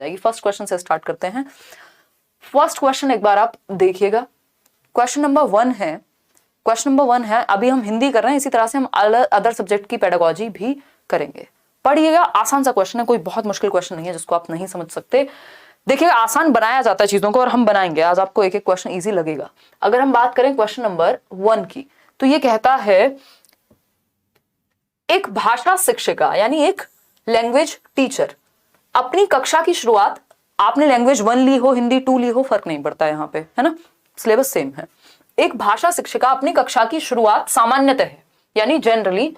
जाएगी। First question से start करते हैं। फर्स्ट क्वेश्चन एक बार आप देखिएगा। क्वेश्चन नंबर 1 है, अभी हम हिंदी कर रहे हैं, इसी तरह से हम अदर सब्जेक्ट की पेडागोजी भी करेंगे। पढ़िएगा, आसान सा क्वेश्चन है, कोई बहुत मुश्किल क्वेश्चन नहीं है जिसको आप नहीं समझ सकते। देखिए, आसान बनाया जाता है चीजों को और हम बनाएंगे। आज आपको एक एक क्वेश्चन इजी लगेगा। अगर हम बात करें क्वेश्चन नंबर 1 की, तो ये कहता है एक भाषा शिक्षिका यानी एक लैंग्वेज टीचर अपनी कक्षा की शुरुआत, आपने लैंग्वेज 1 ली हो, हिंदी 2 ली हो, फर्क नहीं पड़ता यहाँ पे, है ना, सिलेबस सेम है। एक भाषा शिक्षिका अपनी कक्षा की शुरुआत सामान्यतः यानी जनरली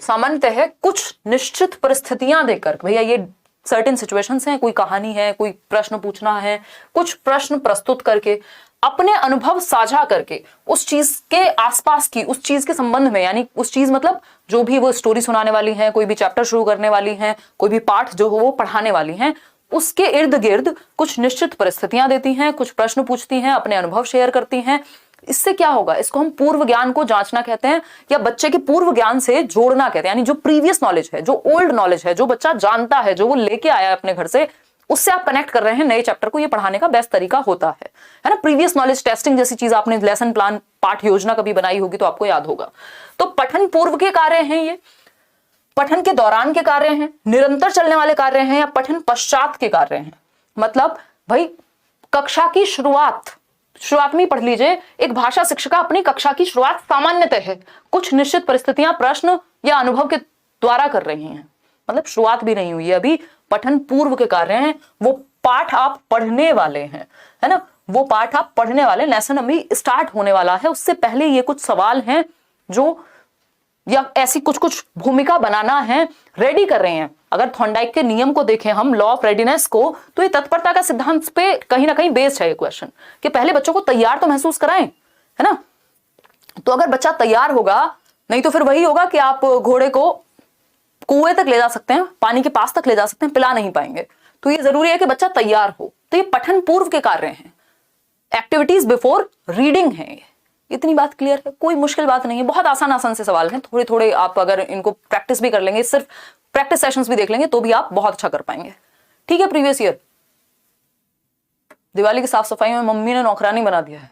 सामान्यतः कुछ निश्चित परिस्थितियां देकर, भैया ये सर्टेन सिचुएशंस हैं, कोई कहानी है, कोई प्रश्न पूछना है, कुछ प्रश्न प्रस्तुत करके अपने अनुभव साझा करके उस चीज के आसपास की, उस चीज के संबंध में, यानी उस चीज मतलब जो भी वो स्टोरी सुनाने वाली है, कोई भी चैप्टर शुरू करने वाली है, कोई भी पाठ जो हो वो पढ़ाने वाली हैं, उसके इर्द गिर्द कुछ निश्चित परिस्थितियां देती हैं, कुछ प्रश्न पूछती हैं, अपने अनुभव शेयर करती हैं। इससे क्या होगा, इसको हम पूर्व ज्ञान को जांचना कहते हैं, या बच्चे के पूर्व ज्ञान से जोड़ना कहते हैं। यानी जो प्रीवियस नॉलेज है, जो ओल्ड नॉलेज है, जो बच्चा जानता है, जो वो लेके आया है अपने घर से, उससे आप कनेक्ट कर रहे हैं नए चैप्टर को। ये पढ़ाने का बेस्ट तरीका होता है ना। प्रीवियस नॉलेज टेस्टिंग जैसी चीज आपने लेसन प्लान, पाठ योजना कभी बनाई होगी तो आपको याद होगा। तो पठन पूर्व के कार्य हैं, ये पठन के दौरान के कार्य हैं, निरंतर चलने वाले कार्य हैं, या पठन पश्चात के कार्य हैं। मतलब भाई कक्षा की शुरुआत में पढ़ लीजिए, एक भाषा शिक्षिका अपनी कक्षा की शुरुआत सामान्यतः है कुछ निश्चित परिस्थितियां, प्रश्न या अनुभव के द्वारा कर रही हैं। मतलब शुरुआत भी नहीं हुई है अभी, पठन पूर्व के कार्य हैं, वो पाठ आप पढ़ने वाले हैं, है ना, वो पाठ आप पढ़ने वाले, लेसन अभी स्टार्ट होने वाला है, उससे पहले ये कुछ सवाल हैं जो, या ऐसी कुछ कुछ भूमिका बनाना है, रेडी कर रहे हैं। अगर थॉर्नडाइक के नियम को देखें हम, लॉ ऑफ रेडीनेस को, तो ये तत्परता का सिद्धांत पे कहीं ना कहीं बेस्ड है ये क्वेश्चन, कि पहले बच्चों को तैयार तो महसूस कराएं, है ना। तो अगर बच्चा तैयार होगा, नहीं तो फिर वही होगा कि आप घोड़े को कुएं तक ले जा सकते हैं, पानी के पास तक ले जा सकते हैं, पिला नहीं पाएंगे। तो ये जरूरी है कि बच्चा तैयार हो। तो ये पठन पूर्व के कार्य हैं, एक्टिविटीज बिफोर रीडिंग है। इतनी बात क्लियर है, कोई मुश्किल बात नहीं है, बहुत आसान से सवाल हैं। थोड़े थोड़े आप अगर इनको प्रैक्टिस भी कर लेंगे, सिर्फ प्रैक्टिस सेशंस भी देख लेंगे, तो भी आप बहुत अच्छा कर पाएंगे। ठीक है, प्रीवियस ईयर दिवाली की साफ सफाई में मम्मी ने नौकरानी बना दिया है।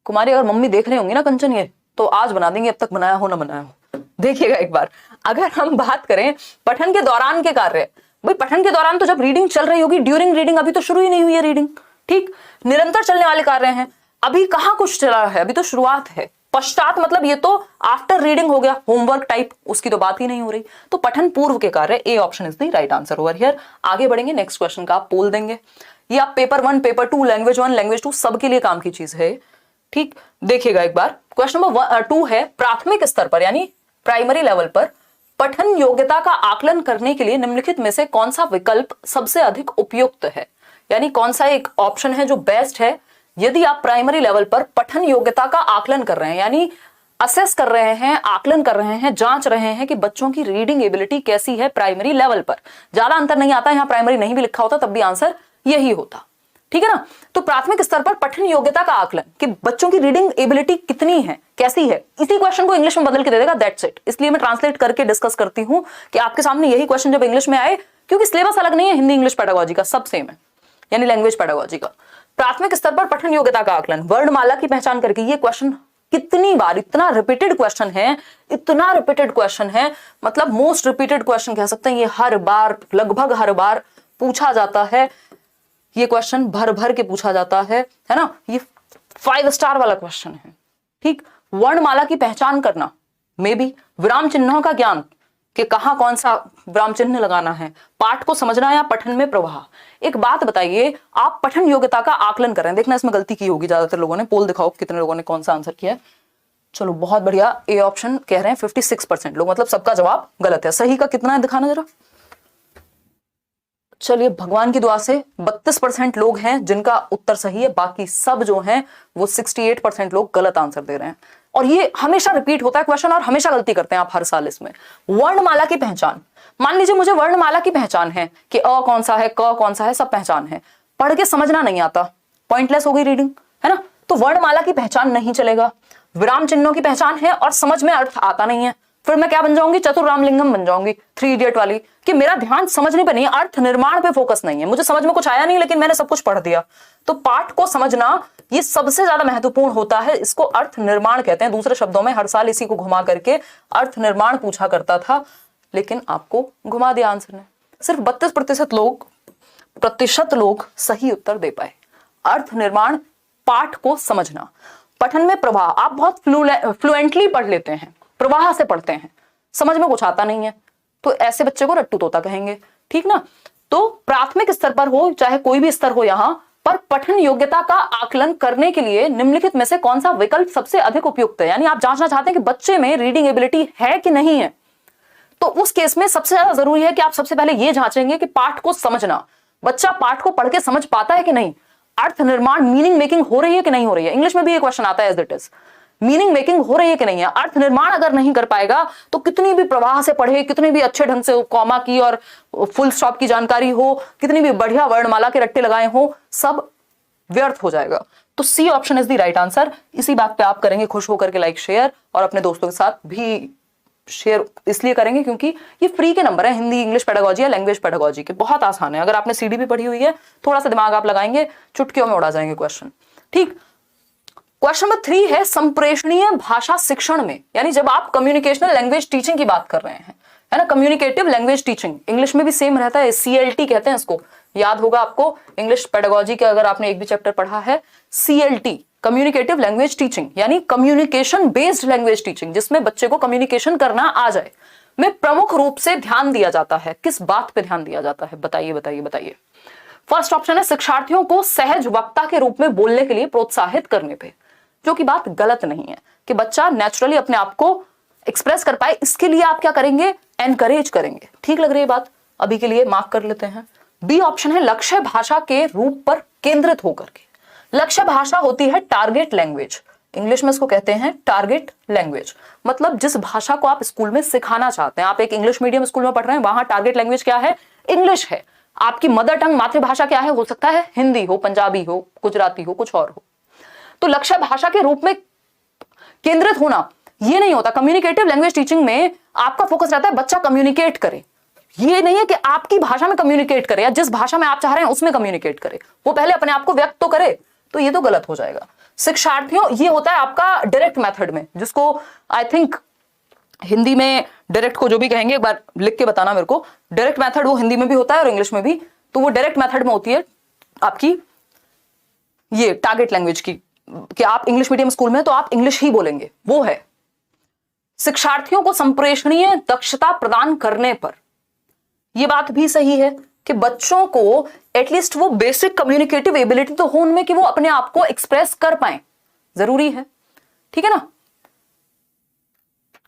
कुमारी अगर मम्मी देख रही होंगी ना कंचन, ये तो आज बना देंगे, अब तक बनाया हो ना बनाया हो। देखिएगा एक बार, अगर हम बात करें पठन के दौरान के कार्य, भाई पठन के दौरान तो जब रीडिंग चल रही होगी, ड्यूरिंग रीडिंग अभी तो शुरू ही नहीं हुई है रीडिंग, ठीक। निरंतर चलने वाले कार्य हैं, अभी कहां कुछ चला है, अभी तो शुरुआत है। पश्चात मतलब ये तो आफ्टर रीडिंग हो गया, होमवर्क टाइप, उसकी तो बात ही नहीं हो रही। तो पठन पूर्व के कार्य, ए option is the right answer over here. आगे बढ़ेंगे, नेक्स्ट क्वेश्चन का आप पोल देंगे। ये आप पेपर 1, पेपर 2, लैंग्वेज 1, लैंग्वेज 2 सबके लिए काम की चीज है, ठीक। देखिएगा एक बार, क्वेश्चन नंबर 2 है, प्राथमिक स्तर पर यानी प्राइमरी लेवल पर पठन योग्यता का आकलन करने के लिए निम्नलिखित में से कौन सा विकल्प सबसे अधिक उपयुक्त है, यानी कौन सा एक ऑप्शन है जो बेस्ट है यदि आप प्राइमरी लेवल पर पठन योग्यता का आकलन कर रहे हैं, यानी असेस कर रहे हैं, आकलन कर रहे हैं, जांच रहे हैं कि बच्चों की रीडिंग एबिलिटी कैसी है प्राइमरी लेवल पर। ज्यादा अंतर नहीं आता, यहां प्राइमरी नहीं भी लिखा होता तब भी आंसर यही होता, ठीक है ना। तो प्राथमिक स्तर पर पठन योग्यता का आकलन कि बच्चों की रीडिंग एबिलिटी कितनी है, कैसी है, इसी क्वेश्चन को इंग्लिश में बदल के दे देगा, दैट्स इट। इसलिए मैं ट्रांसलेट करके डिस्कस करती हूं कि आपके सामने यही क्वेश्चन जब इंग्लिश में आए, क्योंकि सिलेबस अलग नहीं है, हिंदी इंग्लिश पेडागोजी का सब सेम है, यानी लैंग्वेज पेडागोजी का। प्राथमिक स्तर पर पठन योग्यता का आकलन, वर्णमाला की पहचान करके, ये क्वेश्चन कितनी बार, इतना रिपीटेड क्वेश्चन है, इतना रिपीटेड क्वेश्चन है, मतलब मोस्ट रिपीटेड क्वेश्चन कह सकते हैं। ये हर बार, लगभग हर बार पूछा जाता है, ये क्वेश्चन भर भर के पूछा जाता है ना। ये 5 स्टार वाला क्वेश्चन है, ठीक। वर्णमाला की पहचान करना, मे बी विराम चिन्हों का ज्ञान कि कहां कौन सा विराम चिन्ह लगाना है, पाठ को समझना या पठन में प्रवाह। एक बात बताइए, आप पठन योग्यता का आकलन कर रहे हैं, देखना इसमें गलती की होगी ज्यादातर लोगों ने, पोल दिखाओ कितने लोगों ने कौन सा आंसर किया है। चलो बहुत बढ़िया, ए ऑप्शन कह रहे हैं 56% लोग, मतलब सबका जवाब गलत है। सही का कितना है दिखाना जरा। चलिए भगवान की दुआ से 32% लोग हैं जिनका उत्तर सही है, बाकी सब जो हैं वो 68% लोग गलत आंसर दे रहे हैं। और ये हमेशा रिपीट होता है क्वेश्चन और हमेशा गलती करते हैं आप हर साल इसमें। वर्णमाला की पहचान, मान लीजिए मुझे वर्णमाला की पहचान है कि अ कौन सा है, क कौन सा है, सब पहचान है, पढ़ के समझना नहीं आता, पॉइंटलेस हो गई रीडिंग, है ना। तो वर्णमाला की पहचान नहीं चलेगा। विराम चिन्हों की पहचान है और समझ में अर्थ आता नहीं है, फिर मैं क्या बन जाऊंगी, चतुर रामलिंगम बन जाऊंगी, 3 इडियट वाली, कि मेरा ध्यान समझने पे नहीं, अर्थ निर्माण पे फोकस नहीं है, मुझे समझ में कुछ आया नहीं लेकिन मैंने सब कुछ पढ़ दिया। तो पाठ को समझना ये सबसे ज्यादा महत्वपूर्ण होता है, इसको अर्थ निर्माण कहते हैं। दूसरे शब्दों में हर साल इसी को घुमा करके अर्थ निर्माण पूछा करता था, लेकिन आपको घुमा दिया आंसर ने। सिर्फ 32% लोग सही उत्तर दे पाए। अर्थ निर्माण, पाठ को समझना, पठन में प्रवाह, आप बहुत फ्लुएंटली पढ़ लेते हैं, प्रवाह से पढ़ते हैं, समझ में कुछ आता नहीं है, तो ऐसे बच्चे को रट्टू तोता कहेंगे, ठीक ना। तो प्राथमिक स्तर पर हो चाहे कोई भी स्तर हो, यहां पर पठन योग्यता का आकलन करने के लिए निम्नलिखित में से कौन सा विकल्प सबसे अधिक उपयुक्त है। यानी आप जांचना चाहते हैं कि बच्चे में रीडिंग एबिलिटी है कि नहीं है, तो उस केस में सबसे ज्यादा जरूरी है कि आप सबसे पहले यह जांचेंगे कि पाठ को समझना, बच्चा पाठ को पढ़ के समझ पाता है कि नहीं, अर्थ निर्माण मीनिंग मेकिंग हो रही है कि नहीं हो रही है। इंग्लिश में भी एक क्वेश्चन आता है as it is, meaning making हो रही है कि नहीं है। अर्थ निर्माण अगर नहीं कर पाएगा तो कितनी भी प्रवाह से पढ़े, कितने भी अच्छे ढंग से कॉमा की और फुल स्टॉप की जानकारी हो, कितनी भी बढ़िया वर्णमाला के रट्टे लगाए हो, सब व्यर्थ हो जाएगा। तो C option is the right answer. इसी बात पे आप करेंगे खुश होकर के लाइक शेयर, और अपने दोस्तों के साथ भी शेयर इसलिए करेंगे क्योंकि ये फ्री के नंबर है, हिंदी इंग्लिश पेडागोजी या लैंग्वेज पेडागोजी के, बहुत आसान है। अगर आपने सीडी भी पढ़ी हुई है, थोड़ा सा दिमाग आप लगाएंगे, चुटकियों में उड़ा जाएंगे क्वेश्चन, ठीक। क्वेश्चन नंबर 3 है संप्रेषणीय भाषा शिक्षण में, यानी जब आप कम्युनिकेशनल लैंग्वेज टीचिंग की बात कर रहे हैं, है ना, कम्युनिकेटिव लैंग्वेज टीचिंग, इंग्लिश में भी सेम रहता है, CLT कहते हैं इसको, याद होगा आपको इंग्लिश पेडागोजी के अगर आपने एक भी चैप्टर पढ़ा है, CLT कम्युनिकेटिव लैंग्वेज टीचिंग, यानी कम्युनिकेशन बेस्ड लैंग्वेज टीचिंग, जिसमें बच्चे को कम्युनिकेशन करना आ जाए, में प्रमुख रूप से ध्यान दिया जाता है। किस बात पे ध्यान दिया जाता है, बताइए बताइए बताइए। फर्स्ट ऑप्शन है शिक्षार्थियों को सहज वक्ता के रूप में बोलने के लिए प्रोत्साहित करने पे, जो कि बात गलत नहीं है, कि बच्चा नेचुरली अपने आप को एक्सप्रेस कर पाए, इसके लिए आप क्या करेंगे, एनकरेज करेंगे। ठीक लग रही है बात, अभी के लिए मार्क कर लेते हैं। बी ऑप्शन है लक्ष्य भाषा के रूप पर केंद्रित होकर के। लक्ष्य भाषा होती है टारगेट लैंग्वेज, इंग्लिश में इसको कहते हैं टारगेट लैंग्वेज, मतलब जिस भाषा को आप स्कूल में सिखाना चाहते हैं। आप एक इंग्लिश मीडियम स्कूल में पढ़ रहे हैं, वहां टारगेट लैंग्वेज क्या है, इंग्लिश है। आपकी मदर टंग मातृभाषा क्या है, हो सकता है हिंदी हो, पंजाबी हो, गुजराती हो, कुछ और हो। तो लक्ष्य भाषा के रूप में केंद्रित होना ये नहीं होता। कम्युनिकेटिव लैंग्वेज टीचिंग में आपका फोकस रहता है बच्चा कम्युनिकेट करे, ये नहीं है कि आपकी भाषा में कम्युनिकेट करे या जिस भाषा में आप चाह रहे हैं उसमें कम्युनिकेट करे, वो पहले अपने आप को व्यक्त तो करे, तो ये तो गलत हो जाएगा। शिक्षार्थियों, ये होता है आपका डायरेक्ट मेथड में, जिसको आई थिंक हिंदी में डायरेक्ट को जो भी कहेंगे एक बार लिख के बताना मेरे को। डायरेक्ट मेथड वो हिंदी में भी होता है और इंग्लिश में भी, तो वो डायरेक्ट मेथड में होती है आपकी ये टारगेट लैंग्वेज की, कि आप इंग्लिश मीडियम स्कूल में तो आप इंग्लिश ही बोलेंगे, वो है। शिक्षार्थियों को संप्रेषणीय दक्षता प्रदान करने पर यह बात भी सही है कि बच्चों को एटलीस्ट वो बेसिक कम्युनिकेटिव एबिलिटी तो हो उनमें कि वो अपने आप को एक्सप्रेस कर पाए, जरूरी है, ठीक है ना।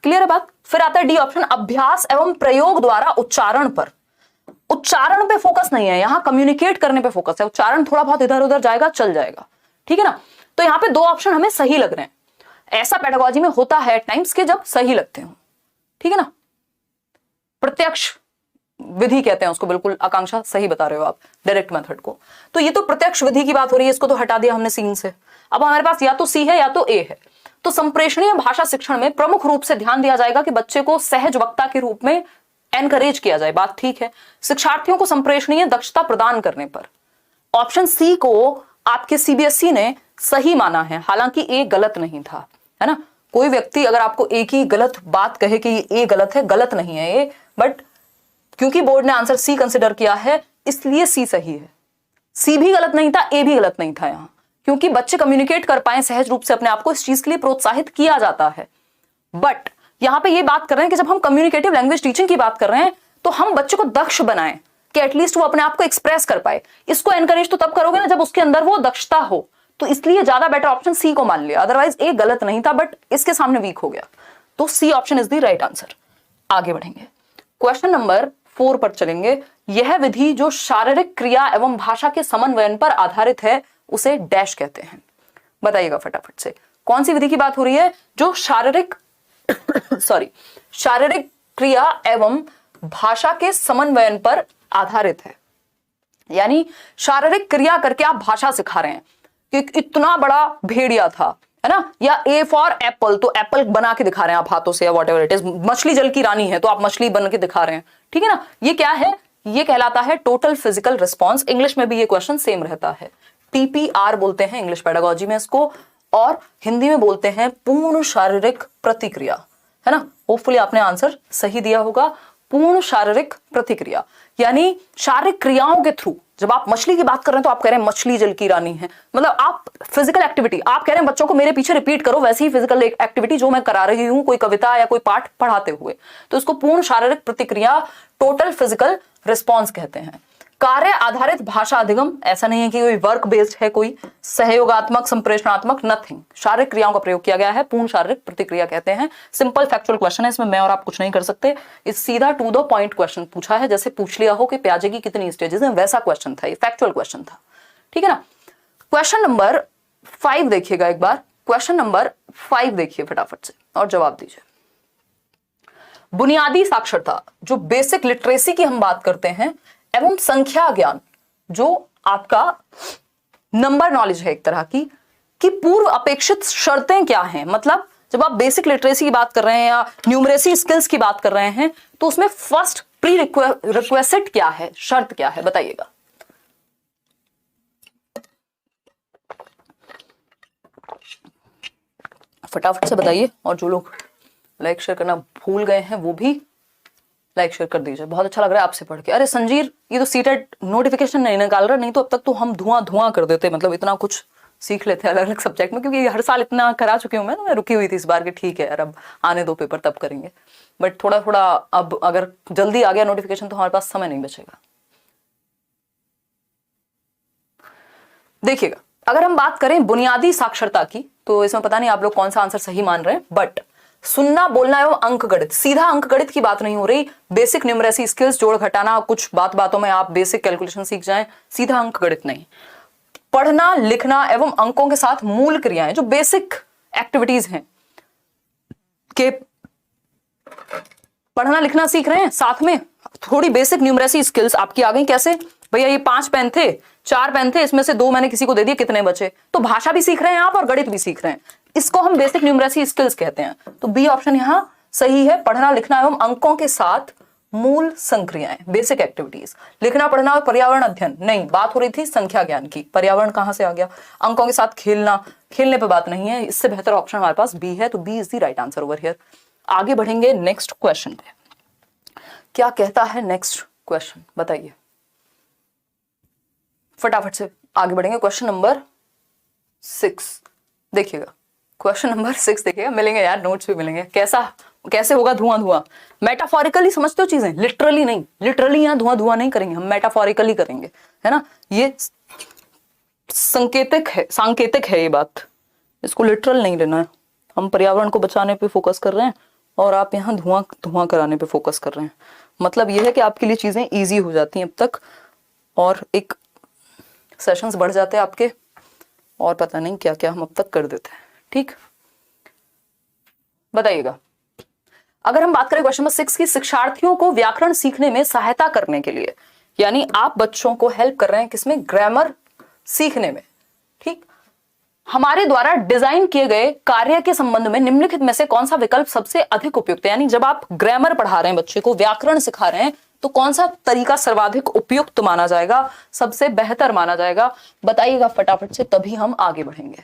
क्लियर है बात। फिर आता है डी ऑप्शन, अभ्यास एवं प्रयोग द्वारा उच्चारण पर। उच्चारण पे फोकस नहीं है, यहां कम्युनिकेट करने पे फोकस है। उच्चारण थोड़ा बहुत इधर उधर जाएगा, चल जाएगा, ठीक है ना। तो यहां पे 2 ऑप्शन हमें सही लग रहे हैं। ऐसा पेडागोजी में होता है टाइम्स के जब सही लगते हो, ठीक है ना। प्रत्यक्ष विधि कहते हैं उसको, बिल्कुल आकांक्षा सही बता रहे हो आप डायरेक्ट मेथड को। तो ये तो प्रत्यक्ष विधि की बात हो रही है, इसको तो हटा दिया हमने सीन से। अब हमारे पास या तो सी है या तो ए है। तो संप्रेषणीय भाषा शिक्षण में प्रमुख रूप से ध्यान दिया जाएगा कि बच्चे को सहज वक्ता के रूप में एनकरेज किया जाए, बात ठीक है। शिक्षार्थियों को संप्रेषणीय दक्षता प्रदान करने पर ऑप्शन सी को आपके CBSE ने सही माना है, हालांकि ए गलत नहीं था, है ना। कोई व्यक्ति अगर आपको एक ही गलत बात कहे कि ये गलत है, गलत नहीं है ये, बट क्योंकि बोर्ड ने आंसर सी कंसिडर किया है इसलिए सी सही है। सी भी गलत नहीं था, ए भी गलत नहीं था यहां, क्योंकि बच्चे कम्युनिकेट कर पाए सहज रूप से अपने आप को, इस चीज के लिए प्रोत्साहित किया जाता है। बट यहां पे ये बात कर रहे हैं कि जब हम कम्युनिकेटिव लैंग्वेज टीचिंग की बात कर रहे हैं तो हम बच्चे को दक्ष बनाएं कि एटलीस्ट वो अपने आप को एक्सप्रेस कर पाए। इसको एनकरेज तो तब करोगे ना जब उसके अंदर वो दक्षता हो, तो इसलिए ज्यादा बेटर ऑप्शन सी को मान लिया। अदरवाइज ए गलत नहीं था, बट इसके सामने वीक हो गया, तो C option is the right answer. आगे बढ़ेंगे, क्वेश्चन नंबर 4 पर चलेंगे। यह विधि जो शारीरिक क्रिया एवं भाषा के समन्वयन पर आधारित है उसे डैश कहते हैं। बताइएगा फटाफट से, कौन सी विधि की बात हो रही है जो शारीरिक शारीरिक क्रिया एवं भाषा के समन्वयन पर आधारित है। यानी शारीरिक क्रिया करके आप भाषा सिखा रहे हैं कि इतना बड़ा भेड़िया था, है ना, या ए फॉर एप्पल, तो एप्पल बना के दिखा रहे हैं आप हाथों से या व्हाटएवर इट इज। मछली जल की रानी है तो आप मछली बन के दिखा रहे हैं, ठीक है ना। ये क्या है, ये कहलाता है टोटल फिजिकल रिस्पॉन्स। इंग्लिश में भी ये क्वेश्चन सेम रहता है, TPR बोलते हैं इंग्लिश पेडागोजी में इसको, और हिंदी में बोलते हैं पूर्ण शारीरिक प्रतिक्रिया, है ना। होपफुली आपने आंसर सही दिया होगा। पूर्ण शारीरिक प्रतिक्रिया यानी शारीरिक क्रियाओं के थ्रू, जब आप मछली की बात कर रहे हैं तो आप कह रहे हैं मछली जल की रानी है, मतलब आप फिजिकल एक्टिविटी, आप कह रहे हैं बच्चों को मेरे पीछे रिपीट करो वैसी ही फिजिकल एक्टिविटी जो मैं करा रही हूं, कोई कविता या कोई पाठ पढ़ाते हुए, तो इसको पूर्ण शारीरिक प्रतिक्रिया, टोटल फिजिकल रिस्पॉन्स कहते हैं। कार्य आधारित भाषा अधिगम, ऐसा नहीं है कि कोई वर्क बेस्ड है, कोई सहयोगात्मक, संप्रेषणात्मक, नथिंग, शारीरिक क्रियाओं का प्रयोग किया गया है, पूर्ण शारीरिक प्रतिक्रिया कहते हैं। सिंपल फैक्चुअल क्वेश्चन है, इसमें मैं और आप कुछ नहीं कर सकते। इस सीधा टू द पॉइंट क्वेश्चन पूछा है, जैसे पूछ लिया हो कि प्याजे की कितनी स्टेजेस हैं, वैसा क्वेश्चन था, ये फैक्चुअल क्वेश्चन था, ठीक है ना। क्वेश्चन नंबर 5 देखिएगा एक बार, क्वेश्चन नंबर 5 देखिए फटाफट से और जवाब दीजिए। बुनियादी साक्षरता, जो बेसिक लिटरेसी की हम बात करते हैं, एवं संख्या ज्ञान, जो आपका नंबर नॉलेज है एक तरह की, कि पूर्व अपेक्षित शर्तें क्या हैं। मतलब जब आप बेसिक लिटरेसी की बात कर रहे हैं या न्यूमरेसी स्किल्स की बात कर रहे हैं, तो उसमें फर्स्ट प्री रिक्वेस्ट क्या है, शर्त क्या है, बताइएगा। फटाफट से बताइए, और जो लोग लाइक शेयर करना भूल गए हैं वो भी लाइक शेयर कर दीजिए। बहुत अच्छा लग रहा है आपसे पढ़ के। अरे संजीर, ये तो सीटेट नोटिफिकेशन नहीं निकाल रहा, नहीं तो अब तक तो हम धुआं कर देते, मतलब इतना कुछ सीख लेते हैं अलग अलग सब्जेक्ट में, क्योंकि हर साल इतना करा चुकी हूँ मैं, तो मैं रुकी हुई थी इस बार कि ठीक है यार अब आने दो पेपर तब करेंगे, बट थोड़ा थोड़ा अब अगर जल्दी आ गया नोटिफिकेशन तो हमारे पास समय नहीं बचेगा। देखिएगा, अगर हम बात करें बुनियादी साक्षरता की, तो इसमें पता नहीं आप लोग कौन सा आंसर सही मान रहे हैं, बट सुनना, बोलना एवं अंक गणित, सीधा अंक गणित की बात नहीं हो रही, बेसिक न्यूमरेसी स्किल्स, जोड़ घटाना, कुछ बातों में आप बेसिक कैलकुलेशन सीख जाएं, सीधा अंक गणित नहीं। पढ़ना, लिखना एवं अंकों के साथ मूल क्रियाएं, जो बेसिक एक्टिविटीज हैं, के पढ़ना लिखना सीख रहे हैं, साथ में थोड़ी बेसिक न्यूमरेसी स्किल्स आपकी आ गई। कैसे भैया, ये 5 पेन थे, 4 पेन थे, इसमें से 2 मैंने किसी को दे दिए, कितने बचे, तो भाषा भी सीख रहे हैं आप और गणित भी सीख रहे हैं, इसको हम बेसिक न्यूमरेसी स्किल्स कहते हैं। तो बी ऑप्शन यहां सही है, पढ़ना लिखना एवं अंकों के साथ मूल संक्रियाएं, बेसिक एक्टिविटीज। लिखना पढ़ना और पर्यावरण अध्ययन नहीं, बात हो रही थी संख्या ज्ञान की, पर्यावरण कहां से आ गया, अंकों के साथ खेलना, खेलने पे बात नहीं है, इससे बेहतर ऑप्शन हमारे पास बी है, तो B is the right answer over here. आगे बढ़ेंगे नेक्स्ट क्वेश्चन पे, क्या कहता है नेक्स्ट क्वेश्चन, बताइए फटाफट से। आगे बढ़ेंगे क्वेश्चन नंबर 6 देखिएगा, क्वेश्चन नंबर 6 देखिएगा, मिलेंगे यार नोट्स भी मिलेंगे। कैसे होगा धुआं, मेटाफोरिकली समझते हो चीजें, लिटरली नहीं, लिटरली यहाँ धुआं नहीं करेंगे हम, मेटाफोरिकली करेंगे, है ना। ये सांकेतिक है ये बात, इसको लिटरल नहीं लेना है। हम पर्यावरण को बचाने पे फोकस कर रहे हैं और आप यहाँ धुआं कराने पे फोकस कर रहे हैं। मतलब ये है कि आपके लिए चीजें ईजी हो जाती हैं अब तक, और एक सेशंस बढ़ जाते हैं आपके, और पता नहीं क्या क्या हम अब तक कर देते हैं, ठीक। बताइएगा, अगर हम बात करें क्वेश्चन नंबर 6 की, शिक्षार्थियों को व्याकरण सीखने में सहायता करने के लिए, यानी आप बच्चों को हेल्प कर रहे हैं किसमें, ग्रामर सीखने में, ठीक। हमारे द्वारा डिजाइन किए गए कार्य के संबंध में निम्नलिखित में से कौन सा विकल्प सबसे अधिक उपयुक्त है। यानी जब आप ग्रामर पढ़ा रहे हैं, बच्चे को व्याकरण सिखा रहे हैं, तो कौन सा तरीका सर्वाधिक उपयुक्त माना जाएगा, सबसे बेहतर माना जाएगा, बताइएगा फटाफट से, तभी हम आगे बढ़ेंगे।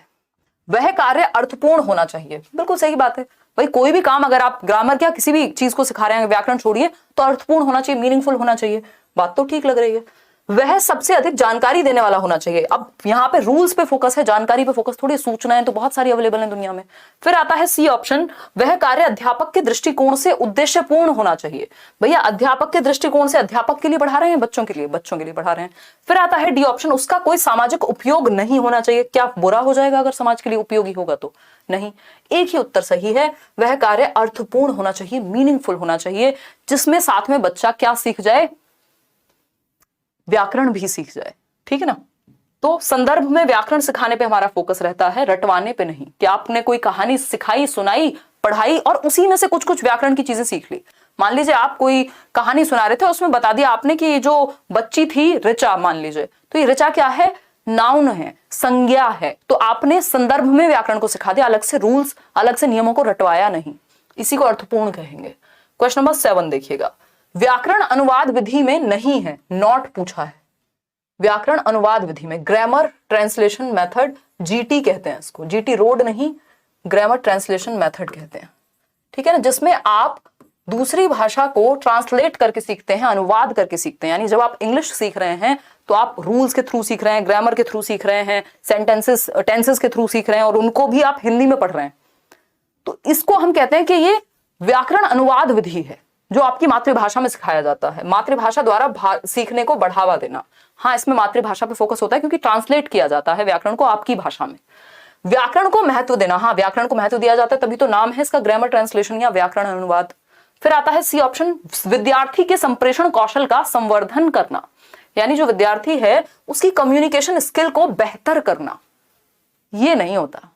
वह कार्य अर्थपूर्ण होना चाहिए, बिल्कुल सही बात है भाई, कोई भी काम अगर आप ग्रामर क्या किसी भी चीज को सिखा रहे हैं, व्याकरण छोड़िए, तो अर्थपूर्ण होना चाहिए, मीनिंगफुल होना चाहिए, बात तो ठीक लग रही है। वह सबसे अधिक जानकारी देने वाला होना चाहिए। अब यहाँ पे रूल्स पे फोकस है, जानकारी पे फोकस थोड़ी, सूचनाएं तो बहुत सारी अवेलेबल हैं दुनिया में। फिर आता है सी ऑप्शन, वह कार्य अध्यापक के दृष्टिकोण से उद्देश्यपूर्ण होना चाहिए। भैया अध्यापक के दृष्टिकोण से, अध्यापक के लिए पढ़ा रहे हैं, बच्चों के लिए पढ़ा रहे हैं। फिर आता है डी ऑप्शन, उसका कोई सामाजिक उपयोग नहीं होना चाहिए। क्या बुरा हो जाएगा अगर समाज के लिए उपयोगी होगा तो? नहीं, एक ही उत्तर सही है, वह कार्य अर्थपूर्ण होना चाहिए, मीनिंगफुल होना चाहिए, जिसमें साथ में बच्चा क्या सीख जाए, व्याकरण भी सीख जाए, ठीक है ना। तो संदर्भ में व्याकरण सिखाने पे हमारा फोकस रहता है, रटवाने पे नहीं। कि आपने कोई कहानी सिखाई, सुनाई, पढ़ाई और उसी में से कुछ कुछ व्याकरण की चीजें सीख ली। मान लीजिए आप कोई कहानी सुना रहे थे, उसमें बता दिया आपने कि ये जो बच्ची थी ऋचा, मान लीजिए, तो ये ऋचा क्या है, नाउन है, संज्ञा है, तो आपने संदर्भ में व्याकरण को सिखा दिया, अलग से रूल्स, अलग से नियमों को रटवाया नहीं। इसी को अर्थपूर्ण कहेंगे। क्वेश्चन नंबर 7 देखिएगा, व्याकरण अनुवाद विधि में नहीं है, नॉट पूछा है। व्याकरण अनुवाद विधि में, ग्रामर ट्रांसलेशन मेथड, जीटी कहते हैं इसको, जीटी रोड नहीं, ग्रामर ट्रांसलेशन मेथड कहते हैं, ठीक है ना, जिसमें आप दूसरी भाषा को ट्रांसलेट करके सीखते हैं, अनुवाद करके सीखते हैं। यानी जब आप इंग्लिश सीख रहे हैं तो आप रूल्स के थ्रू सीख रहे हैं, ग्रामर के थ्रू सीख रहे हैं, सेंटेंसेस टेंसेस के थ्रू सीख रहे हैं, और उनको भी आप हिंदी में पढ़ रहे हैं। तो इसको हम कहते हैं कि ये व्याकरण अनुवाद विधि है, जो आपकी मातृभाषा में सिखाया जाता है। मातृभाषा द्वारा सीखने को बढ़ावा देना, हाँ, इसमें मातृभाषा पे फोकस होता है क्योंकि ट्रांसलेट किया जाता है व्याकरण को आपकी भाषा में। व्याकरण को महत्व देना, हाँ, व्याकरण को महत्व दिया जाता है, तभी तो नाम है इसका ग्रामर ट्रांसलेशन या व्याकरण अनुवाद। फिर आता है सी ऑप्शन, विद्यार्थी के संप्रेषण कौशल का संवर्धन करना, यानी जो विद्यार्थी है उसकी कम्युनिकेशन स्किल को बेहतर करना। ये नहीं होता,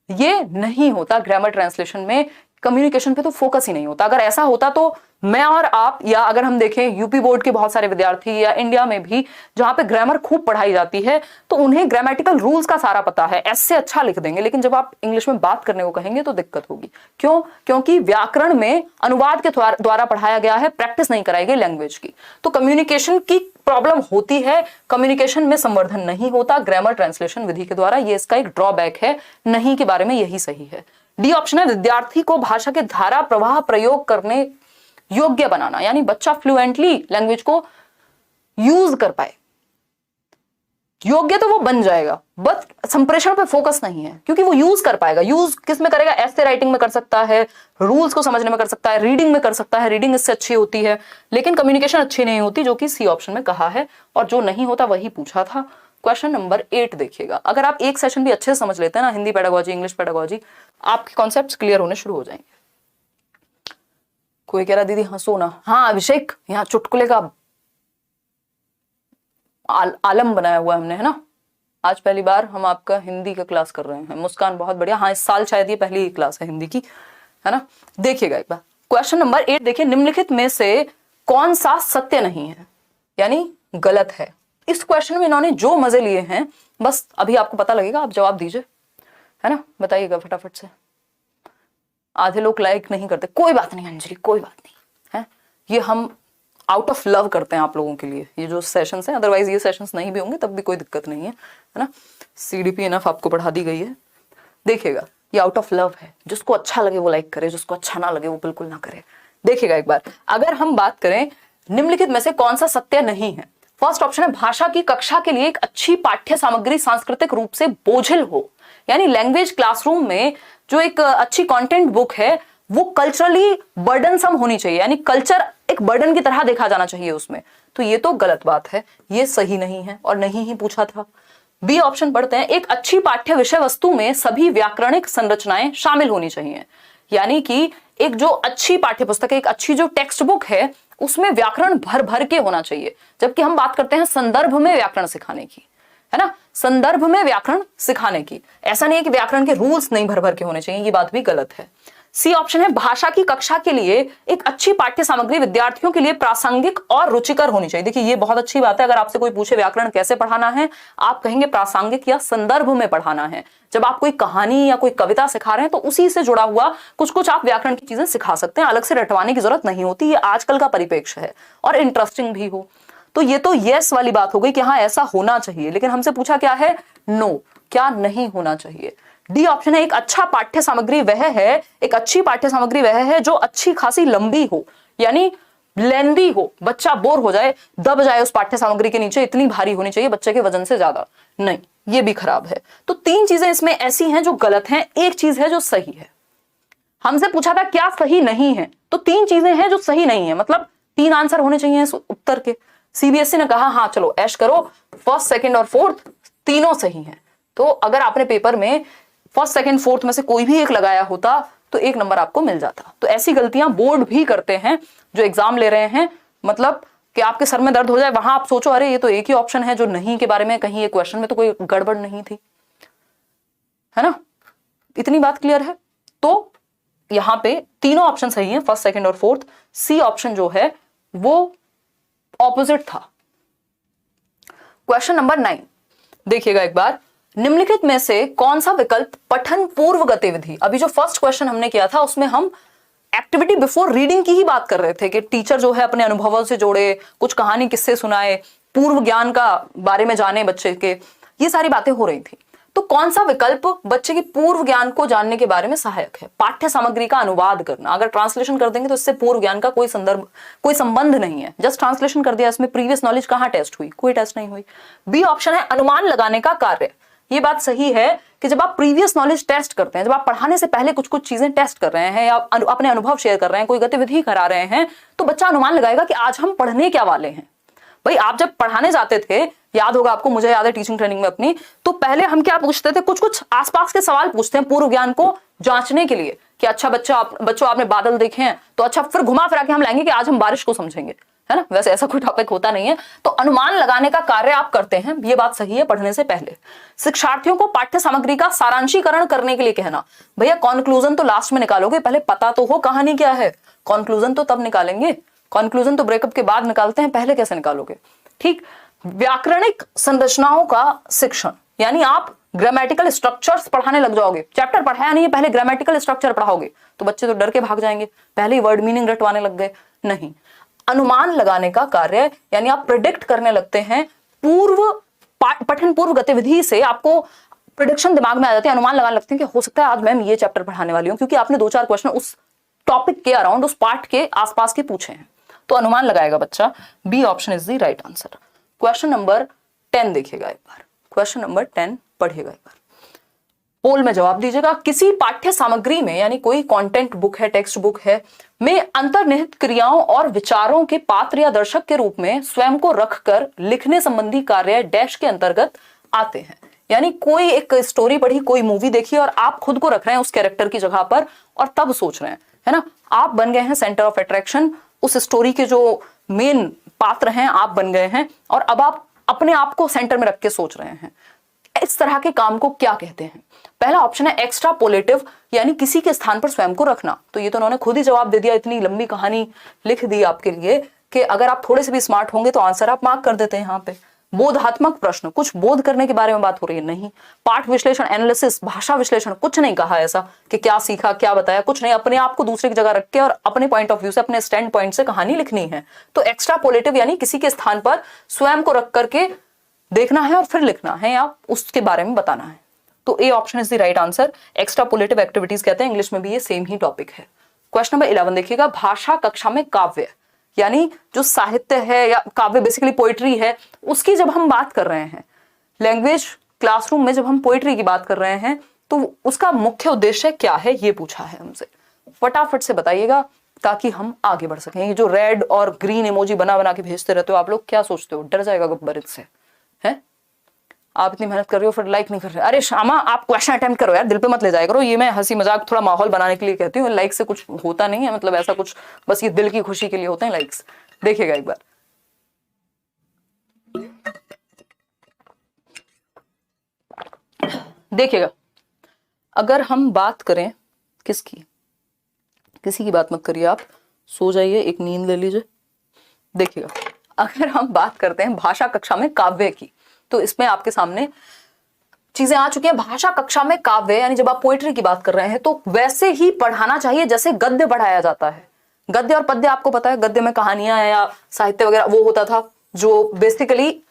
ये नहीं होता ग्रामर ट्रांसलेशन में, कम्युनिकेशन पे तो फोकस ही नहीं होता। अगर ऐसा होता तो मैं और आप, या अगर हम देखें यूपी बोर्ड के बहुत सारे विद्यार्थी या इंडिया में भी जहां पे ग्रामर खूब पढ़ाई जाती है, तो उन्हें ग्रामेटिकल रूल्स का सारा पता है, ऐसे अच्छा लिख देंगे। लेकिन जब आप इंग्लिश में बात करने को कहेंगे तो दिक्कत होगी। क्यों? क्योंकि व्याकरण में अनुवाद के द्वारा पढ़ाया गया है, प्रैक्टिस नहीं कराई गई लैंग्वेज की, तो कम्युनिकेशन की प्रॉब्लम होती है, कम्युनिकेशन में संवर्धन नहीं होता ग्रामर ट्रांसलेशन विधि के द्वारा। ये इसका एक ड्रॉबैक है, नहीं के बारे में यही सही है। डी ऑप्शन है, विद्यार्थी को भाषा के धारा प्रवाह प्रयोग करने योग्य बनाना, यानी बच्चा फ्लुएंटली लैंग्वेज को यूज कर पाए। योग्य तो वो बन जाएगा, बस संप्रेषण पे फोकस नहीं है, क्योंकि वो यूज कर पाएगा। यूज किस में करेगा? ऐसे राइटिंग में कर सकता है, रूल्स को समझने में कर सकता है, रीडिंग में कर सकता है, रीडिंग इससे अच्छी होती है, लेकिन कम्युनिकेशन अच्छी नहीं होती, जो कि सी ऑप्शन में कहा है, और जो नहीं होता वही पूछा था। क्वेश्चन नंबर 8 देखिएगा, अगर आप एक सेशन भी अच्छे से समझ लेते हैं ना, हिंदी पेडागोजी, इंग्लिश पेडागोजी, आपके कॉन्सेप्ट्स क्लियर होने शुरू हो जाएंगे। कोई कह रहा दीदी हंसो ना, हाँ अभिषेक, यहाँ चुटकुले का आलम बनाया हुआ हमने, है ना। आज पहली बार हम आपका हिंदी का क्लास कर रहे हैं। मुस्कान बहुत बढ़िया, हाँ इस साल शायद ये पहली क्लास है हिंदी की, है ना। देखिएगा एक बार क्वेश्चन नंबर 8 देखिए, निम्नलिखित में से कौन सा सत्य नहीं है, यानी गलत है। इस क्वेश्चन में इन्होंने जो मजे लिए हैं, बस अभी आपको पता लगेगा, आप जवाब दीजिए, है ना, बताइएगा फटाफट से। आधे लोग लाइक नहीं करते, कोई बात नहीं अंजलि, कोई बात नहीं है, ये हम आउट ऑफ लव करते हैं आप लोगों के लिए ये जो सेशंस हैं, अदरवाइज ये सेशंस नहीं भी होंगे तब भी कोई दिक्कत नहीं है ना। सीडीपी इनफ आपको पढ़ा दी गई है। देखिएगा ये आउट ऑफ लव है, जिसको अच्छा लगे वो लाइक करे, जिसको अच्छा ना लगे वो बिल्कुल ना करे। देखिएगा एक बार, अगर हम बात करें निम्नलिखित में से कौन सा सत्य नहीं है, फर्स्ट ऑप्शन है, भाषा की कक्षा के लिए एक अच्छी पाठ्य सामग्री सांस्कृतिक रूप से बोझिल हो, यानी लैंग्वेज क्लासरूम में जो एक अच्छी कंटेंट बुक है वो कल्चरली बर्डनसम होनी चाहिए, यानी कल्चर एक बर्डन की तरह देखा जाना चाहिए उसमें। तो ये तो गलत बात है, ये सही नहीं है और नहीं ही पूछा था। बी ऑप्शन पढ़ते हैं, एक अच्छी पाठ्य विषय वस्तु में सभी व्याकरणिक संरचनाएं शामिल होनी चाहिए, यानी कि एक जो अच्छी पाठ्य पुस्तक है, एक अच्छी जो टेक्स्ट बुक है, उसमें व्याकरण भर भर के होना चाहिए। जबकि हम बात करते हैं संदर्भ में व्याकरण सिखाने की, है ना, संदर्भ में व्याकरण सिखाने की। ऐसा नहीं है कि व्याकरण के रूल्स नहीं भर भर के होने चाहिए, ये बात भी गलत है। सी ऑप्शन है, भाषा की कक्षा के लिए एक अच्छी पाठ्य सामग्री विद्यार्थियों के लिए प्रासंगिक और रुचिकर होनी चाहिए। देखिए ये बहुत अच्छी बात है, अगर आपसे कोई पूछे व्याकरण कैसे पढ़ाना है, आप कहेंगे प्रासंगिक या संदर्भ में पढ़ाना है। जब आप कोई कहानी या कोई कविता सिखा रहे हैं तो उसी से जुड़ा हुआ कुछ कुछ आप व्याकरण की चीजें सिखा सकते हैं, अलग से रटवाने की जरूरत नहीं होती। ये आजकल का परिप्रेक्ष्य है और इंटरेस्टिंग भी हो। तो ये तो यस वाली बात हो गई कि हाँ ऐसा होना चाहिए, लेकिन हमसे पूछा क्या है, नो, क्या नहीं होना चाहिए। डी ऑप्शन है, एक अच्छा पाठ्य सामग्री वह है, एक अच्छी पाठ्य सामग्री वह है जो अच्छी खासी लंबी हो, यानी लेंदी हो, बच्चा बोर हो जाए, दब जाए उस पाठ्य सामग्री के नीचे, इतनी भारी होनी चाहिए बच्चे के वजन से ज्यादा नहीं, ये भी खराब है। तो 3 चीजें इसमें ऐसी हैं जो गलत हैं, एक चीज है जो सही है। हमसे पूछा था क्या सही नहीं है, तो 3 चीजें हैं जो सही नहीं है, मतलब 3 आंसर होने चाहिए इस उत्तर के। सीबीएसई ने कहा हाँ चलो ऐश करो, फर्स्ट सेकंड और फोर्थ तीनों सही हैं। तो अगर आपने पेपर में फर्स्ट सेकंड फोर्थ में से कोई भी एक लगाया होता तो 1 नंबर आपको मिल जाता। तो ऐसी गलतियां बोर्ड भी करते हैं जो एग्जाम ले रहे हैं, मतलब कि आपके सर में दर्द हो जाए, वहां आप सोचो अरे ये तो एक ही ऑप्शन है जो नहीं के बारे में, कहीं ये क्वेश्चन में तो कोई गड़बड़ नहीं थी, है ना। इतनी बात क्लियर है। तो यहां पे तीनों ऑप्शन सही हैं, फर्स्ट सेकंड और फोर्थ। सी ऑप्शन जो है वो ऑपोजिट था। क्वेश्चन नंबर 9, देखिएगा एक बार, निम्नलिखित में से कौन सा विकल्प पठन पूर्व गतिविधि, अभी जो फर्स्ट क्वेश्चन हमने किया था उसमें हम एक्टिविटी बिफोर रीडिंग की ही बात कर रहे थे कि टीचर जो है अपने अनुभवों से जोड़े, कुछ कहानी किस्से सुनाए, पूर्व ज्ञान का बारे में जाने बच्चे के, ये सारी बातें हो रही थी। तो कौन सा विकल्प बच्चे के पूर्व ज्ञान को जानने के बारे में सहायक है? पाठ्य सामग्री का अनुवाद करना। अगर ट्रांसलेशन कर देंगे तो इससे पूर्व ज्ञान का कोई संदर्भ, कोई संबंध नहीं है, जस्ट ट्रांसलेशन कर दिया, इसमें प्रीवियस नॉलेज कहाँ टेस्ट हुई? कोई टेस्ट नहीं हुई। बी ऑप्शन है अनुमान लगाने का कार्य। ये बात सही है कि जब आप प्रीवियस नॉलेज टेस्ट करते हैं, जब आप पढ़ाने से पहले कुछ कुछ चीजें टेस्ट कर रहे हैं या अपने अनुभव शेयर कर रहे हैं, कोई गतिविधि करा रहे हैं, तो बच्चा अनुमान लगाएगा कि आज हम पढ़ने क्या वाले हैं। भाई आप जब पढ़ाने जाते थे, याद होगा आपको, मुझे याद है टीचिंग ट्रेनिंग में अपनी, तो पहले हम क्या पूछते थे, कुछ कुछ आसपास के सवाल पूछते हैं पूर्व ज्ञान को जांचने के लिए कि अच्छा बच्चों आपने बादल देखे हैं, तो अच्छा फिर घुमा फिरा के हम लाएंगे कि आज हम बारिश को समझेंगे, है ना। वैसे ऐसा कोई टॉपिक होता नहीं है। तो अनुमान लगाने का कार्य आप करते हैं, ये बात सही है पढ़ने से पहले। शिक्षार्थियों को पाठ्य सामग्री का सारांशीकरण करने के लिए कहना। भैया कॉन्क्लूजन तो लास्ट में निकालोगे, पहले पता तो हो कहानी क्या है, कॉन्क्लूजन तो तब निकालेंगे। कॉन्क्लूजन तो ब्रेकअप के बाद निकालते हैं, पहले कैसे निकालोगे? ठीक। व्याकरणिक संरचनाओं का शिक्षण, यानी आप ग्रामेटिकल स्ट्रक्चर्स पढ़ाने लग जाओगे। चैप्टर पढ़ाया नहीं है, पहले ग्रामेटिकल स्ट्रक्चर पढ़ाओगे तो बच्चे तो डर के भाग जाएंगे, पहले ही वर्ड मीनिंग रटवाने लग गए। नहीं, अनुमान लगाने का कार्य, यानी आप प्रिडिक्ट करने लगते हैं। पठन पूर्व गतिविधि से आपको प्रिडिक्शन दिमाग में आ जाती है, अनुमान लगाने लगते हैं कि हो सकता है आज मैम ये चैप्टर पढ़ाने वाली हूं, क्योंकि आपने 2-4 क्वेश्चन उस टॉपिक के अराउंड, उस पार्ट के आसपास के पूछे हैं, तो अनुमान लगाएगा बच्चा। B option is the right answer. Question number 10 देखिएगा एक बार, क्वेश्चन नंबर 10 पढ़िएगा एक बार, पोल में जवाब दीजिएगा। किसी पाठ्य सामग्री में, यानी कोई कंटेंट बुक है, टेक्स्ट बुक है, में अंतर्निहित क्रियाओं और विचारों के पात्र या दर्शक के रूप में स्वयं को रखकर लिखने संबंधी कार्य डैश के अंतर्गत आते हैं। यानी कोई एक स्टोरी पढ़ी, कोई मूवी देखी और आप खुद को रख रहे हैं उस कैरेक्टर की जगह पर और तब सोच रहे हैं, है ना। आप बन गए हैं सेंटर ऑफ अट्रैक्शन, उस स्टोरी के जो मेन पात्र हैं आप बन गए हैं और अब आप अपने आप को सेंटर में रख के सोच रहे हैं। इस तरह के काम को क्या कहते हैं? पहला ऑप्शन है एक्स्ट्रापोलेटिव, यानी किसी के स्थान पर स्वयं को रखना। तो ये तो उन्होंने खुद ही जवाब दे दिया, इतनी लंबी कहानी लिख दी आपके लिए कि अगर आप थोड़े से भी स्मार्ट होंगे तो आंसर आप मार्क कर देते हैं यहाँ पे। बोधात्मक प्रश्न, कुछ बोध करने के बारे में बात हो रही है, नहीं। पाठ विश्लेषण, एनालिसिस, भाषा विश्लेषण, कुछ नहीं कहा ऐसा कि क्या सीखा, क्या बताया, कुछ नहीं। अपने आप को दूसरे की जगह रख के और अपने पॉइंट ऑफ व्यू से, अपने स्टैंड पॉइंट से कहानी लिखनी है। तो एक्स्ट्रापोलेटिव यानी किसी के स्थान पर स्वयं को रख करके देखना है और फिर लिखना है या उसके बारे में बताना है। तो A option is the right answer. Extrapolative activities कहते हैं, इंग्लिश में भी ये सेम ही टॉपिक है। क्वेश्चन नंबर 11 देखिएगा, भाषा कक्षा में काव्य, यानी जो साहित्य है या काव्य बेसिकली पोइट्री है, उसकी जब हम बात कर रहे हैं, लैंग्वेज क्लासरूम में जब हम पोइट्री की बात कर रहे हैं तो उसका मुख्य उद्देश्य क्या है, ये पूछा है हमसे। फटाफट से बताइएगा ताकि हम आगे बढ़ सकें। ये जो रेड और ग्रीन इमोजी बना बना के भेजते रहते हो आप लोग, क्या सोचते हो डर जाएगा गब्बर इससे? है आप इतनी मेहनत कर रहे हो फिर लाइक नहीं कर रहे। अरे श्यामा आप क्वेश्चन अटेम्प्ट करो यार, दिल पे मत ले जाया करो। ये मैं हंसी मजाक थोड़ा माहौल बनाने के लिए कहती हूँ, लाइक से कुछ होता नहीं है, मतलब ऐसा कुछ, बस ये दिल की खुशी के लिए होते हैं लाइक्स। देखिएगा एक बार, देखिएगा अगर हम बात करें किसकी, किसी की बात मत करिए आप, सो जाइए, एक नींद ले लीजिए। देखिएगा अगर हम बात करते हैं भाषा कक्षा में काव्य की, तो इसमें आपके सामने चीजें आ चुकी हैं। भाषा कक्षा में काव्य यानी जब आप पोइट्री की बात कर रहे हैं तो वैसे ही पढ़ाना चाहिए जैसे गद्य पढ़ाया जाता है। गद्य और पद्य आपको पता है, गद्य में कहानियां या साहित्य वगैरह वो होता था जो बेसिकली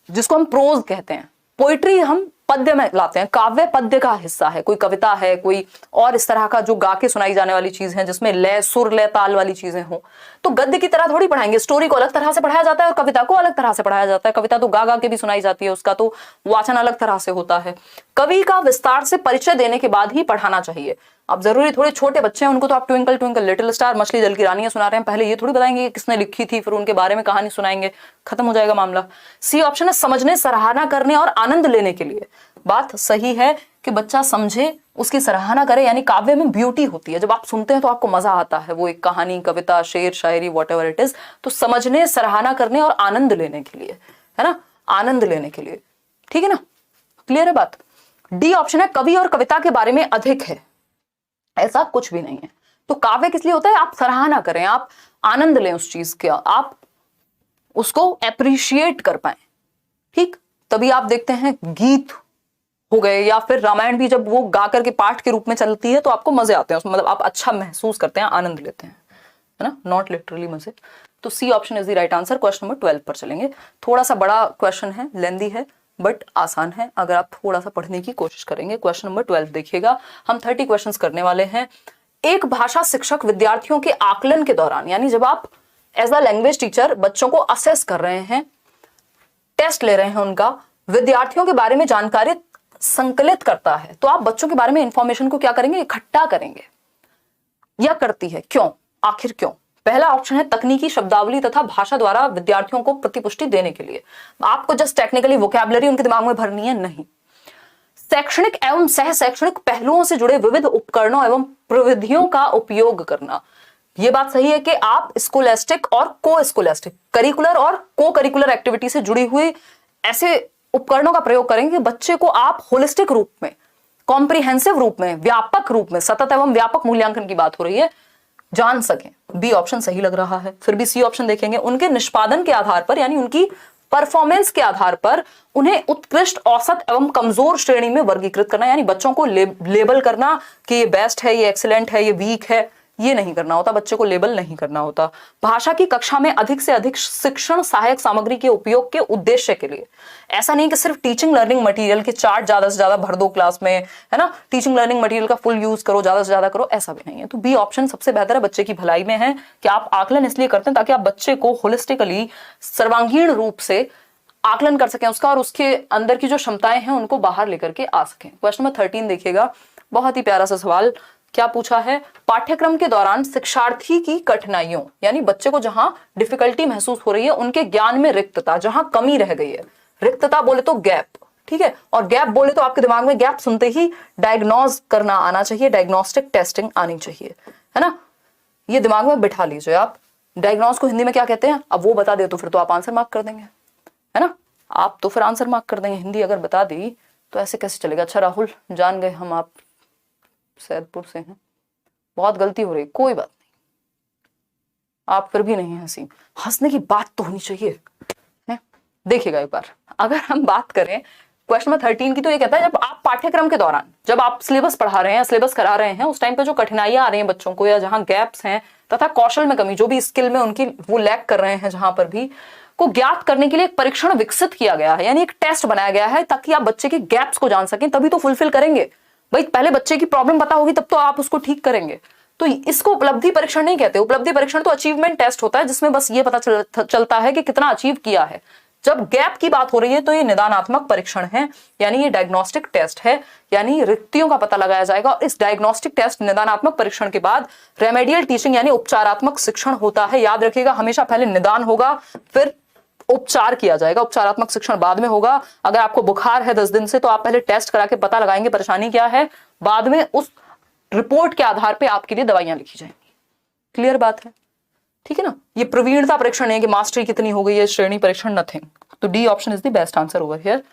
जिसको हम प्रोज कहते हैं। पोइट्री हम पद्य में लाते हैं, काव्य पद्य का हिस्सा है, कोई कविता है, कोई और इस तरह का जो गा के सुनाई जाने वाली चीज है जिसमें लय, सुर, लय, ताल वाली चीजें हो। तो गद्य की तरह थोड़ी पढ़ाएंगे, स्टोरी को अलग तरह से पढ़ाया जाता है और कविता को अलग तरह से पढ़ाया जाता है। कविता तो गा गा के भी सुनाई जाती है, उसका तो वाचन अलग तरह से होता है। कवि का विस्तार से परिचय देने के बाद ही पढ़ाना चाहिए। अब जरूरी थोड़े छोटे बच्चे हैं उनको तो आप ट्विंकल ट्विंकल लिटिल स्टार, मछली जल की रानियां सुना रहे हैं, पहले ये थोड़ी बताएंगे किसने लिखी थी, फिर उनके बारे में कहानी सुनाएंगे, खत्म हो जाएगा मामला। सी ऑप्शन है समझने, सराहना करने और आनंद लेने के लिए। बात सही है कि बच्चा समझे, उसकी सराहना करे, यानी काव्य में ब्यूटी होती है, जब आप सुनते हैं तो आपको मजा आता है, वो एक कहानी, कविता, शेर, शायरी, व्हाटएवर इट इज। तो समझने, सराहना करने और आनंद लेने के लिए, है ना, आनंद लेने के लिए, ठीक है ना, क्लियर है बात। डी ऑप्शन है कवि और कविता के बारे में अधिक है, ऐसा कुछ भी नहीं है। तो काव्य किस लिए होता है, आप सराहना करें, आप आनंद लें उस चीज का, आप उसको एप्रिशिएट कर पाए, ठीक, तभी आप देखते हैं गीत हो गए, या फिर रामायण भी जब वो गा करके पाठ के रूप में चलती है तो आपको मजे आते हैं उसमें, मतलब आप अच्छा महसूस करते हैं, आनंद लेते हैं, है ना, नॉट लिटरली मजे। तो C option is the right answer. Question number 12 पर चलेंगे। थोड़ा सा बड़ा क्वेश्चन है, लेंदी है, बट आसान है अगर आप थोड़ा सा पढ़ने की कोशिश करेंगे। क्वेश्चन नंबर 12 देखिएगा, हम 30 क्वेश्चंस करने वाले हैं। एक भाषा शिक्षक विद्यार्थियों के आकलन के दौरान, यानी जब आप एज अ लैंग्वेज टीचर बच्चों को असेस कर रहे हैं, टेस्ट ले रहे हैं उनका, विद्यार्थियों के बारे में जानकारी संकलित करता है, तो आप बच्चों के बारे में इंफॉर्मेशन को क्या करेंगे, इकट्ठा करेंगे, या करती है, क्यों, आखिर क्यों? पहला ऑप्शन है तकनीकी शब्दावली तथा भाषा द्वारा विद्यार्थियों को प्रतिपुष्टि देने के लिए। आपको जस्ट टेक्निकली वोकैबुलरी उनके दिमाग में भरनी है, नहीं। शैक्षणिक एवं सह शैक्षणिक पहलुओं से जुड़े विविध उपकरणों एवं प्रविधियों का उपयोग करना। यह बात सही है कि आप स्कोलेस्टिक और को स्कोलेस्टिक, करिकुलर और को करिकुलर एक्टिविटी से जुड़ी हुई ऐसे उपकरणों का प्रयोग करेंगे कि बच्चे को आप होलिस्टिक रूप में, कॉम्प्रिहेंसिव रूप में, व्यापक रूप में, सतत एवं व्यापक मूल्यांकन की बात हो रही है, जान सकें। बी ऑप्शन सही लग रहा है। फिर भी सी ऑप्शन देखेंगे, उनके निष्पादन के आधार पर, यानी उनकी परफॉर्मेंस के आधार पर उन्हें उत्कृष्ट, औसत एवं कमजोर श्रेणी में वर्गीकृत करना, यानी बच्चों को लेबल करना कि ये बेस्ट है, ये एक्सीलेंट है, ये वीक है, ये नहीं करना होता, बच्चे को लेबल नहीं करना होता। भाषा की कक्षा में अधिक से अधिक शिक्षण सहायक सामग्री के उपयोग के उद्देश्य के लिए, ऐसा नहीं कि सिर्फ टीचिंग लर्निंग मटेरियल के चार्ट ज्यादा से ज्यादा भर दो क्लास में, है ना, टीचिंग लर्निंग मटेरियल का फुल यूज करो, ज्यादा से ज्यादा करो, ऐसा भी नहीं है। तो बी ऑप्शन सबसे बेहतर है, बच्चे की भलाई में है कि आप आकलन इसलिए करते हैं ताकि आप बच्चे को होलिस्टिकली, सर्वांगीण रूप से आकलन कर सकें उसका, और उसके अंदर की जो क्षमताएं हैं उनको बाहर लेकर के आ सकें। क्वेश्चन नंबर 13 देखिएगा, बहुत ही प्यारा सा सवाल। क्या पूछा है, पाठ्यक्रम के दौरान शिक्षार्थी की कठिनाइयों, यानी बच्चे को जहां डिफिकल्टी महसूस हो रही है, उनके ज्ञान में रिक्तता, जहां कमी रह गई है, रिक्तता बोले तो गैप, ठीक है, और गैप बोले तो आपके दिमाग में गैप सुनते ही डायग्नोज करना आना चाहिए, डायग्नोस्टिक टेस्टिंग आनी चाहिए, है ना, ये दिमाग में बिठा लीजिए आप। डायग्नोज को हिंदी में क्या कहते हैं, अब वो बता दे तो फिर तो आप आंसर मार्क कर देंगे, है ना, आप तो फिर आंसर मार्क कर देंगे। हिंदी अगर बता दी तो ऐसे कैसे चलेगा। अच्छा राहुल, जान गए हम आप सैदपुर से हैं, बहुत गलती हो रही, कोई बात नहीं, आप फिर भी नहीं हंसी, हंसने की बात तो होनी चाहिए, है? देखिएगा एक बार, अगर हम बात करें क्वेश्चन नंबर 13 की, तो ये कहता है जब आप पाठ्यक्रम के दौरान, जब आप सिलेबस पढ़ा रहे हैं, सिलेबस करा रहे हैं, उस टाइम पे जो कठिनाइयां आ रही हैं बच्चों को, या जहां गैप्स हैं तथा कौशल में कमी, जो भी स्किल में उनकी वो लैक कर रहे हैं, जहां पर भी को ज्ञात करने के लिए एक परीक्षण विकसित किया गया है, यानी एक टेस्ट बनाया गया है ताकि आप बच्चे के गैप्स को जान सकें, तभी तो फुलफिल करेंगे। भाई पहले बच्चे की प्रॉब्लम पता होगी तब तो आप उसको ठीक करेंगे। तो इसको उपलब्धि परीक्षण नहीं कहते। उपलब्धि परीक्षण तो अचीवमेंट टेस्ट होता है, जिसमें बस ये पता चलता है कि कितना अचीव किया है। जब गैप की बात हो रही है तो ये निदानात्मक परीक्षण है, यानी ये डायग्नोस्टिक टेस्ट है, यानी रिक्तियों का पता लगाया जाएगा। और इस डायग्नोस्टिक टेस्ट, निदानात्मक परीक्षण के बाद रेमेडियल टीचिंग यानी उपचारात्मक शिक्षण होता है। याद रखिएगा, हमेशा पहले निदान होगा, फिर उपचार किया जाएगा, उपचारात्मक शिक्षण बाद में होगा। अगर आपको बुखार है 10 दिन से, तो आप पहले टेस्ट करा के पता लगाएंगे परेशानी क्या है, बाद में उस रिपोर्ट के आधार पे आपके लिए दवाइयां लिखी जाएंगी। क्लियर बात है, ठीक है ना। ये प्रवीणता परीक्षण है कि मास्टरी कितनी हो गई है, श्रेणी परीक्षण, नथिंग। तो D option is the best answer over here.